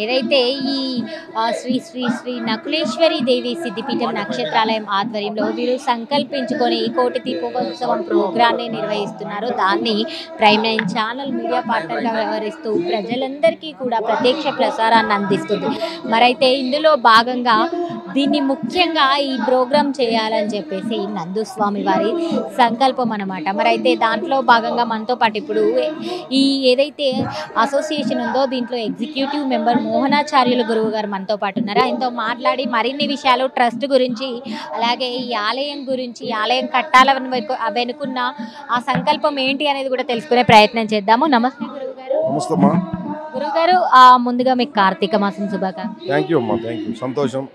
ఏదైతే ఈ శ్రీ శ్రీ శ్రీ నకులేశ్వరి దేవి సిద్ధిపీఠం నక్షత్రాలయం ఆధ్వర్యంలో వీరు సంకల్పించుకొని ఈ కోటి దీపోత్సవం ప్రోగ్రాన్ని నిర్వహిస్తున్నారు. దాన్ని ప్రైమ్ నైన్ ఛానల్ మీడియా పార్ట్నర్గా వ్యవహరిస్తూ ప్రజలందరికీ కూడా ప్రత్యక్ష ప్రసారాన్ని అందిస్తుంది. మరైతే ఇందులో భాగంగా దీన్ని ముఖ్యంగా ఈ ప్రోగ్రామ్ చేయాలని చెప్పేసి నందుస్వామి వారి సంకల్పం అన్నమాట. మరైతే దాంట్లో భాగంగా మనతో పాటు ఇప్పుడు ఈ ఏదైతే అసోసియేషన్ ఉందో దీంట్లో ఎగ్జిక్యూటివ్ మెంబర్ మోహనాచార్యులు గురువు గారు మనతో పాటు ఉన్నారు. ఆయనతో మాట్లాడి మరిన్ని విషయాలు ట్రస్ట్ గురించి, అలాగే ఈ ఆలయం గురించి, ఆలయం కట్టాలని వెనుకున్న ఆ సంకల్పం ఏంటి అనేది కూడా తెలుసుకునే ప్రయత్నం చేద్దాము. నమస్తే గురువు గారు. నమస్తే అమ్మా. గురువు గారు, ముందుగా మీకు కార్తీక మాసం శుభాకాంక్షలు. థ్యాంక్ యూ అమ్మా. Thank you. సంతోషం.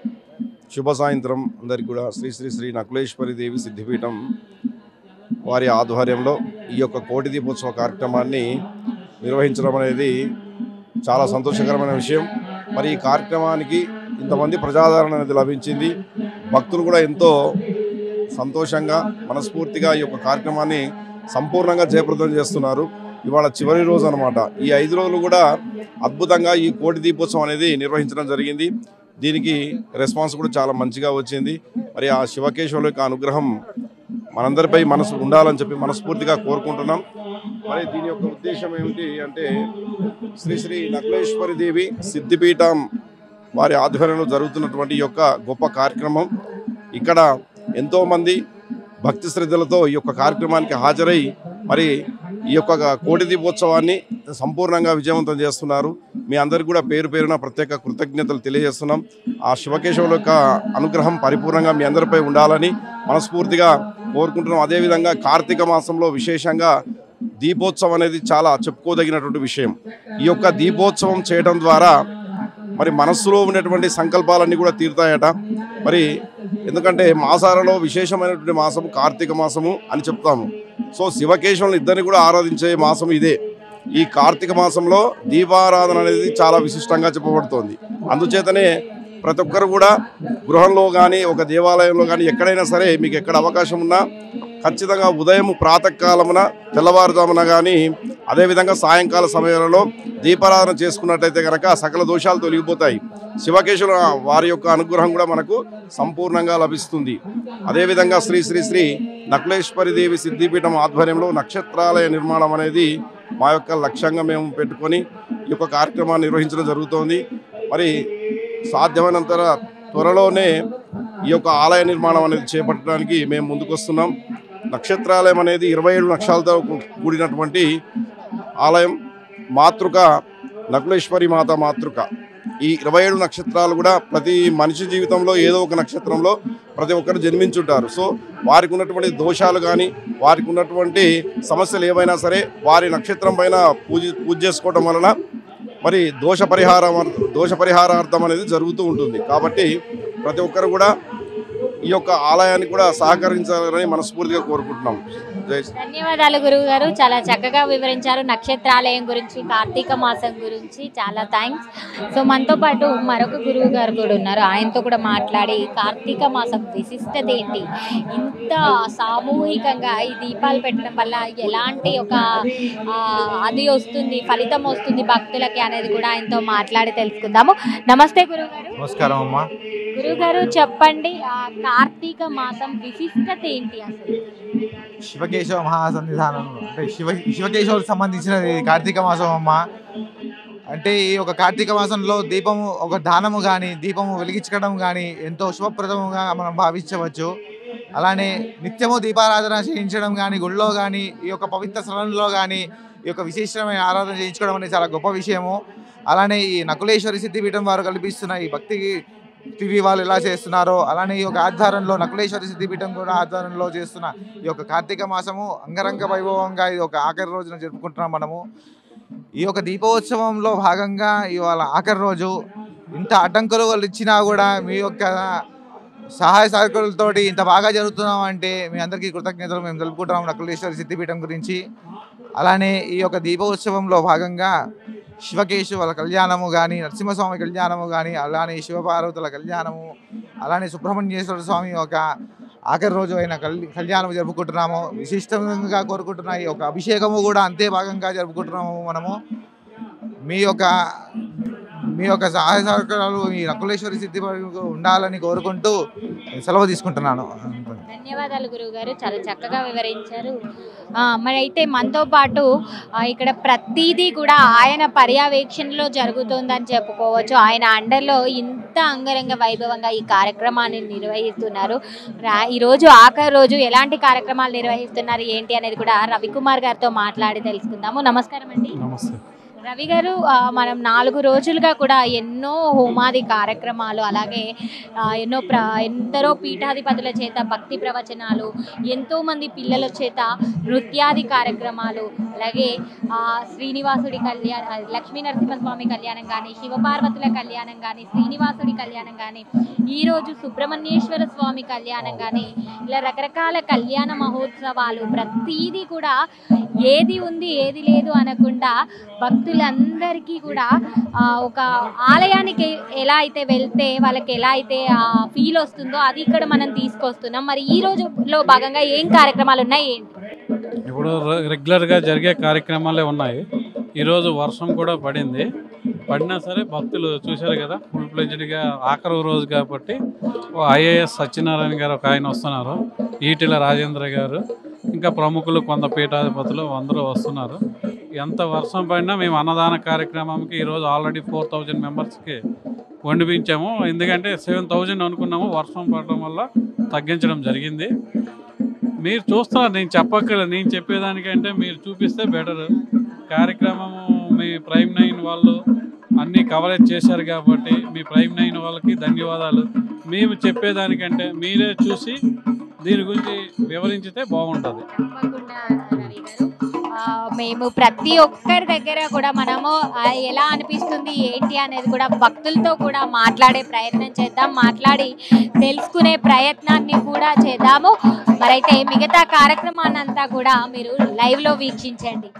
శుభ సాయంత్రం అందరికీ కూడా. శ్రీ శ్రీ శ్రీ నకులేశ్వరి దేవి సిద్ధిపీఠం వారి ఆధ్వర్యంలో ఈ యొక్క కోటి దీపోత్సవ కార్యక్రమాన్ని నిర్వహించడం అనేది చాలా సంతోషకరమైన విషయం. మరి ఈ కార్యక్రమానికి ఇంతమంది ప్రజాదరణ అనేది లభించింది. భక్తులు కూడా ఎంతో సంతోషంగా మనస్ఫూర్తిగా ఈ యొక్క కార్యక్రమాన్ని సంపూర్ణంగా జయప్రదం చేస్తున్నారు. ఇవాళ చివరి రోజు అనమాట. ఈ 5 రోజులు కూడా అద్భుతంగా ఈ కోటి దీపోత్సవం అనేది నిర్వహించడం జరిగింది. దీనికి రెస్పాన్స్ కూడా చాలా మంచిగా వచ్చింది. మరి ఆ శివకేశవుల యొక్క అనుగ్రహం మనందరిపై ఉండాలని చెప్పి మనస్ఫూర్తిగా కోరుకుంటున్నాం. మరి దీని యొక్క ఉద్దేశం ఏమిటి అంటే, శ్రీ శ్రీ నకులేశ్వరి దేవి సిద్ధిపీఠం వారి ఆధ్వర్యంలో జరుగుతున్నటువంటి ఈ యొక్క గొప్ప కార్యక్రమం. ఇక్కడ ఎంతోమంది భక్తి శ్రద్ధలతో ఈ యొక్క కార్యక్రమానికి హాజరై మరి ఈ యొక్క కోటి దీపోత్సవాన్ని సంపూర్ణంగా విజయవంతం చేస్తున్నారు. మీ అందరికీ కూడా పేరు పేరున ప్రత్యేక కృతజ్ఞతలు తెలియజేస్తున్నాం. ఆ శివకేశవుల యొక్క అనుగ్రహం పరిపూర్ణంగా మీ అందరిపై ఉండాలని మనస్ఫూర్తిగా కోరుకుంటున్నాం. అదేవిధంగా కార్తీక మాసంలో విశేషంగా దీపోత్సవం అనేది చాలా చెప్పుకోదగినటువంటి విషయం. ఈ యొక్క దీపోత్సవం చేయడం ద్వారా మరి మనస్సులో ఉన్నటువంటి సంకల్పాలన్నీ కూడా తీరుతాయట. మరి ఎందుకంటే మాసాలలో విశేషమైనటువంటి మాసము కార్తీక మాసము అని చెప్తాము. సో శివకేశవులను ఇద్దరిని కూడా ఆరాధించే మాసం ఇదే. ఈ కార్తీక మాసంలో దీపారాధన అనేది చాలా విశిష్టంగా చెప్పబడుతోంది. అందుచేతనే ప్రతి ఒక్కరు కూడా గృహంలో కానీ ఒక దేవాలయంలో కానీ ఎక్కడైనా సరే మీకు ఎక్కడ అవకాశం ఉన్నా ఖచ్చితంగా ఉదయం ప్రాతకాలమున తెల్లవారుజామున కానీ అదేవిధంగా సాయంకాల సమయంలో దీపారాధన చేసుకున్నట్టయితే కనుక సకల దోషాలు తొలగిపోతాయి. శివకేశవుల వారి యొక్క అనుగ్రహం కూడా మనకు సంపూర్ణంగా లభిస్తుంది. అదేవిధంగా శ్రీ శ్రీ శ్రీ నకులేశ్వరి దేవి సిద్ధిపీఠం ఆధ్వర్యంలో నక్షత్రాలయ నిర్మాణం అనేది మా యొక్క లక్ష్యంగా మేము పెట్టుకొని ఈ యొక్క కార్యక్రమాన్ని నిర్వహించడం జరుగుతోంది. మరి సాధ్యమైనంత త్వరలోనే ఈ యొక్క ఆలయ నిర్మాణం అనేది చేపట్టడానికి మేము ముందుకొస్తున్నాం. నక్షత్రాలయం అనేది 27 నక్షత్రాలతో కూడినటువంటి ఆలయం. మాతృక నకులేశ్వరి మాత మాతృక. ఈ 27 నక్షత్రాలు కూడా ప్రతి మనిషి జీవితంలో ఏదో ఒక నక్షత్రంలో ప్రతి ఒక్కరు జన్మించుంటారు. సో వారికి ఉన్నటువంటి దోషాలు కానీ వారికి ఉన్నటువంటి సమస్యలు ఏవైనా సరే వారి నక్షత్రం పైన పూజ చేసుకోవడం వలన మరి దోష పరిహారార్థం అనేది జరుగుతూ ఉంటుంది. కాబట్టి ప్రతి ఒక్కరు కూడా ఈ యొక్క ఆలయాన్ని కూడా సహకరించాలని మనస్ఫూర్తిగా కోరుకుంటున్నాం. ధన్యవాదాలు గురువు గారు, చాలా చక్కగా వివరించారు నక్షత్రాలయం గురించి, కార్తీక మాసం గురించి. చాలా థ్యాంక్స్. సో మనతో పాటు మరొక గురువు గారు కూడా ఉన్నారు. ఆయనతో కూడా మాట్లాడి కార్తీక మాసం విశిష్టత ఏంటి, ఇంత సామూహికంగా ఈ దీపాలు పెట్టడం వల్ల ఎలాంటి ఒక అది వస్తుంది, ఫలితం వస్తుంది భక్తులకి అనేది కూడా ఆయనతో మాట్లాడి తెలుసుకుందాము. నమస్తే గురువు గారు. నమస్కారం అమ్మా. గురువు గారు చెప్పండి, కార్తీక మాసం విశిష్టత ఏంటి అసలు? శివకేశవ మహాసన్నిధానం అంటే శివకేశవులకు సంబంధించినది కార్తీక మాసం అమ్మ. అంటే ఈ ఒక కార్తీక మాసంలో దీపము ఒక దానము కానీ దీపము వెలిగించడం కానీ ఎంతో శుభప్రదముగా మనం భావించవచ్చు. అలానే నిత్యము దీపారాధన చేయించడం కానీ గుళ్ళో కానీ ఈ యొక్క పవిత్ర స్థలంలో కానీ ఈ యొక్క విశేషమైన ఆరాధన చేయించుకోవడం అనేది చాలా గొప్ప విషయము. అలానే ఈ నకులేశ్వరి సిద్ధిపీఠం వారు కల్పిస్తున్న ఈ భక్తికి టీవీ వాళ్ళు ఎలా చేస్తున్నారో అలానే ఈ యొక్క ఆధ్వర్యంలో నకులేశ్వరి సిద్ధిపీఠం కూడా ఆధ్వర్యంలో చేస్తున్న ఈ యొక్క కార్తీక మాసము అంగరంగ వైభవంగా ఇది ఒక ఆఖరి రోజున జరుపుకుంటున్నాం మనము. ఈ యొక్క దీపోత్సవంలో భాగంగా ఇవాళ ఆఖరి రోజు ఇంత అడ్డంకులు వాళ్ళు ఇచ్చినా కూడా మీ యొక్క సహాయ సహకారులతోటి ఇంత బాగా జరుగుతున్నాం అంటే మీ అందరికీ కృతజ్ఞతలు మేము తెలుపుకుంటున్నాం నకులేశ్వరి సిద్ధిపీఠం గురించి. అలానే ఈ యొక్క దీపోత్సవంలో భాగంగా శివకేశవుల కళ్యాణము కానీ నరసింహస్వామి కళ్యాణము కానీ అలానే శివపార్వతుల కళ్యాణము అలానే సుబ్రహ్మణ్యేశ్వర స్వామి యొక్క ఆఖరి రోజు అయిన కళ్యాణం జరుపుకుంటున్నాము. విశిష్టంగా కోరుకుంటున్న ఈ యొక్క అభిషేకము కూడా అంతే భాగంగా జరుపుకుంటున్నాము మనము. మీ యొక్క మీ యొక్క సహాయ సహకారాలు ఈ నకులేశ్వరి సిద్ధి ఉండాలని కోరుకుంటూ సెలవు తీసుకుంటున్నాను. ధన్యవాదాలు గురువు గారు, చాలా చక్కగా వివరించారు. మరి అయితే మనతో పాటు ఇక్కడ ప్రతిదీ కూడా ఆయన పర్యవేక్షణలో జరుగుతుందని చెప్పుకోవచ్చు. ఆయన అండర్లో ఇంత అంగరంగ వైభవంగా ఈ కార్యక్రమాన్ని నిర్వహిస్తున్నారు. ఈరోజు ఆఖరి రోజు ఎలాంటి కార్యక్రమాలు నిర్వహిస్తున్నారు ఏంటి అనేది కూడా రవికుమార్ గారితో మాట్లాడి తెలుసుకుందాము. నమస్కారం అండి. నమస్తే రవి గారు, మనం 4 రోజులుగా కూడా ఎన్నో హోమాది కార్యక్రమాలు, అలాగే ఎందరో పీఠాధిపతుల చేత భక్తి ప్రవచనాలు, ఎంతోమంది పిల్లల చేత నృత్యాది కార్యక్రమాలు, అలాగే శ్రీనివాసుడి కళ్యాణ, లక్ష్మీ నరసింహస్వామి కళ్యాణం కానీ, శివపార్వతుల కళ్యాణం కానీ, శ్రీనివాసుడి కళ్యాణం కానీ, ఈరోజు సుబ్రహ్మణ్యేశ్వర స్వామి కళ్యాణం కానీ, ఇలా రకరకాల కళ్యాణ మహోత్సవాలు, ప్రతీదీ కూడా ఏది ఉంది ఏది లేదు అనకుండా భక్తులందరికీ కూడా ఒక ఆలయానికి ఎలా అయితే వెళ్తే వాళ్ళకి ఎలా అయితే ఫీల్ వస్తుందో అది ఇక్కడ మనం తీసుకొస్తున్నాం. మరి ఈ రోజులో భాగంగా ఏం కార్యక్రమాలు ఉన్నాయి ఏంటి? ఇప్పుడు రెగ్యులర్గా జరిగే కార్యక్రమాలే ఉన్నాయి. ఈరోజు వర్షం కూడా పడినా సరే భక్తులు చూశారు కదా, ఫుల్ ఫ్లెడ్జ్డ్గా ఆఖరి రోజు కాబట్టి ఐఏఎస్ సత్యనారాయణ గారు ఒక ఆయన వస్తున్నారు, ఈటెల రాజేంద్ర గారు, ఇంకా ప్రముఖులు కొంత పీఠాధిపతులు అందరూ వస్తున్నారు. ఎంత వర్షం పడినా మేము అన్నదాన కార్యక్రమంకి ఈరోజు ఆల్రెడీ 4000 మెంబర్స్కి వండిపించాము. ఎందుకంటే 7000 అనుకున్నాము, వర్షం పడడం వల్ల తగ్గించడం జరిగింది. మీరు చూస్తున్నారు, నేను చెప్పక్కర్లేదు, నేను చెప్పేదానికంటే మీరు చూపిస్తే బెటర్. కార్యక్రమము మీ ప్రైమ్ 9 వాళ్ళు అన్నీ కవరేజ్ చేశారు కాబట్టి మీ ప్రైమ్ 9 వాళ్ళకి ధన్యవాదాలు. మేము చెప్పేదానికంటే మీరే చూసి దీని గురించి వివరించితే బాగుంటుంది. మేము ప్రతి ఒక్కరి దగ్గర కూడా మనము ఎలా అనిపిస్తుంది ఏంటి అనేది కూడా భక్తులతో కూడా మాట్లాడే ప్రయత్నం చేద్దాం, మాట్లాడి తెలుసుకునే ప్రయత్నాన్ని కూడా చేద్దాము. మరైతే మిగతా కార్యక్రమాన్ని అంతా కూడా మీరు లైవ్లో వీక్షించండి.